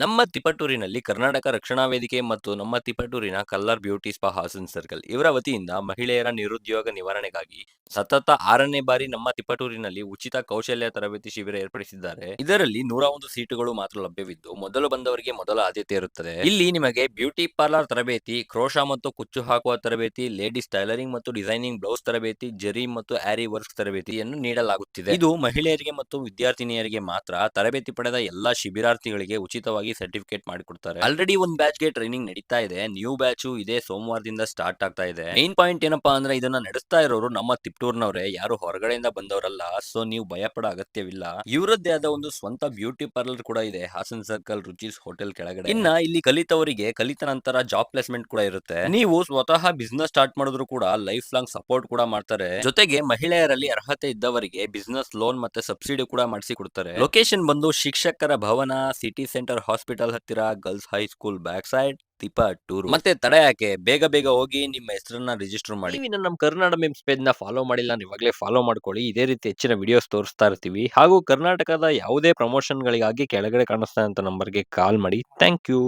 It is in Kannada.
ನಮ್ಮ ತಿಪಟೂರಿನಲ್ಲಿ ಕರ್ನಾಟಕ ರಕ್ಷಣಾ ವೇದಿಕೆ ಮತ್ತು ನಮ್ಮ ತಿಪಟೂರಿನ colour beauty spa Hassan circle ಇವರ ವತಿಯಿಂದ ಮಹಿಳೆಯರ ನಿರುದ್ಯೋಗ ನಿವಾರಣೆಗಾಗಿ ಸತತ 6ನೇ ಬಾರಿ ನಮ್ಮ ತಿಪಟೂರಿನಲ್ಲಿ ಉಚಿತ ಕೌಶಲ್ಯ ತರಬೇತಿ ಶಿಬಿರ ಏರ್ಪಡಿಸಿದ್ದಾರೆ. ಇದರಲ್ಲಿ 101 ಸೀಟುಗಳು ಮಾತ್ರ ಲಭ್ಯವಿದ್ದು ಮೊದಲು ಬಂದವರಿಗೆ ಮೊದಲ ಆದ್ಯತೆ ಇರುತ್ತದೆ. ಇಲ್ಲಿ ನಿಮಗೆ ಬ್ಯೂಟಿ ಪಾರ್ಲರ್ ತರಬೇತಿ, ಕ್ರೋಶಾ ಮತ್ತು ಕುಚ್ಚು ಹಾಕುವ ತರಬೇತಿ, ಲೇಡೀಸ್ ಟೈಲರಿಂಗ್ ಮತ್ತು ಡಿಸೈನಿಂಗ್ ಬ್ಲೌಸ್ ತರಬೇತಿ, ಜರಿ ಮತ್ತು ಆರಿ ವರ್ಕ್ಸ್ ತರಬೇತಿಯನ್ನು ನೀಡಲಾಗುತ್ತಿದೆ. ಇದು ಮಹಿಳೆಯರಿಗೆ ಮತ್ತು ವಿದ್ಯಾರ್ಥಿನಿಯರಿಗೆ ಮಾತ್ರ. ತರಬೇತಿ ಪಡೆದ ಎಲ್ಲಾ ಶಿಬಿರಾರ್ಥಿಗಳಿಗೆ ಉಚಿತವಾಗಿ ಸರ್ಟಿಫಿಕೇಟ್ ಮಾಡಿಕೊಡ್ತಾರೆ. ಆಲ್ರೆಡಿ ಒಂದ್ ಬ್ಯಾಚ್ ಗೆ ಟ್ರೈನಿಂಗ್ ನಡೀತಾ ಇದೆ. ನ್ಯೂ ಬ್ಯಾಚ್ ಇದೇ ಸೋಮವಾರದಿಂದ ಸ್ಟಾರ್ಟ್ ಆಗ್ತಾ ಇದೆ. ಮೈನ್ ಪಾಯಿಂಟ್ ಏನಪ್ಪಾ ಅಂದ್ರೆ ಇದನ್ನ ನಡೆಸ್ತಾ ಇರೋರು ನಮ್ಮ ತಿಪ್ಟೂರ್ನವರೇ, ಯಾರು ಹೊರಗಡೆಯಿಂದ ಬಂದವರಲ್ಲ. ಸೊ ನೀವು ಭಯ ಪಡೋ ಅಗತ್ಯವಿಲ್ಲ. ಇವರದ್ದೇ ಆದ ಒಂದು ಸ್ವಂತ ಬ್ಯೂಟಿ ಪಾರ್ಲರ್ ಕೂಡ ಇದೆ ಹಾಸನ್ ಸರ್ಕಲ್ ರುಚಿಸ್ ಹೋಟೆಲ್ ಕೆಳಗಡೆ. ಇನ್ನ ಇಲ್ಲಿ ಕಲಿತವರಿಗೆ ಕಲಿತ ನಂತರ ಜಾಬ್ ಪ್ಲೇಸ್ಮೆಂಟ್ ಕೂಡ ಇರುತ್ತೆ. ನೀವು ಸ್ವತಃ ಬಿಸ್ನೆಸ್ ಸ್ಟಾರ್ಟ್ ಮಾಡಿದ್ರು ಕೂಡ ಲೈಫ್ ಲಾಂಗ್ ಸಪೋರ್ಟ್ ಕೂಡ ಮಾಡ್ತಾರೆ. ಜೊತೆಗೆ ಮಹಿಳೆಯರಲ್ಲಿ ಅರ್ಹತೆ ಇದ್ದವರಿಗೆ ಬಿಸ್ನೆಸ್ ಲೋನ್ ಮತ್ತೆ ಸಬ್ಸಿಡಿ ಕೂಡ ಮಾಡಿಸಿ ಕೊಡ್ತಾರೆ. ಲೊಕೇಶನ್ ಬಂದು ಶಿಕ್ಷಕರ ಭವನ, ಸಿಟಿ ಸೆಂಟರ್ ಹಾಸ್ಪಿಟಲ್ ಹತ್ತಿರ, girls high school back side, Tiptur. ಮತ್ತೆ ತಡ ಯಾಕೆ, ಬೇಗ ಬೇಗ ಹೋಗಿ ನಿಮ್ಮ ಹೆಸರನ್ನ ರಿಜಿಸ್ಟರ್ ಮಾಡಿ. ನೀವು ನಮ್ಮ ಕರ್ನಾಡ ಮೆಮ್ಸ್ ಪೇಜ್ ನ ಫಾಲೋ ಮಾಡಿಲ್ಲ ಅಂದ್ರೆ ಇವಾಗಲೇ ಫಾಲೋ ಮಾಡ್ಕೊಳ್ಳಿ. ಇದೇ ರೀತಿ ಹೆಚ್ಚಿನ ವಿಡಿಯೋಸ್ ತೋರಿಸ್ತಾ ಇರ್ತೀವಿ. ಹಾಗೂ ಕರ್ನಾಟಕದ ಯಾವುದೇ ಪ್ರಮೋಷನ್ ಗಳಿಗಾಗಿ ಕೆಳಗಡೆ ಕಾಣಿಸ್ತಾ ಇರೋ ನಂಬರ್ಗೆ ಕಾಲ್ ಮಾಡಿ. Thank you.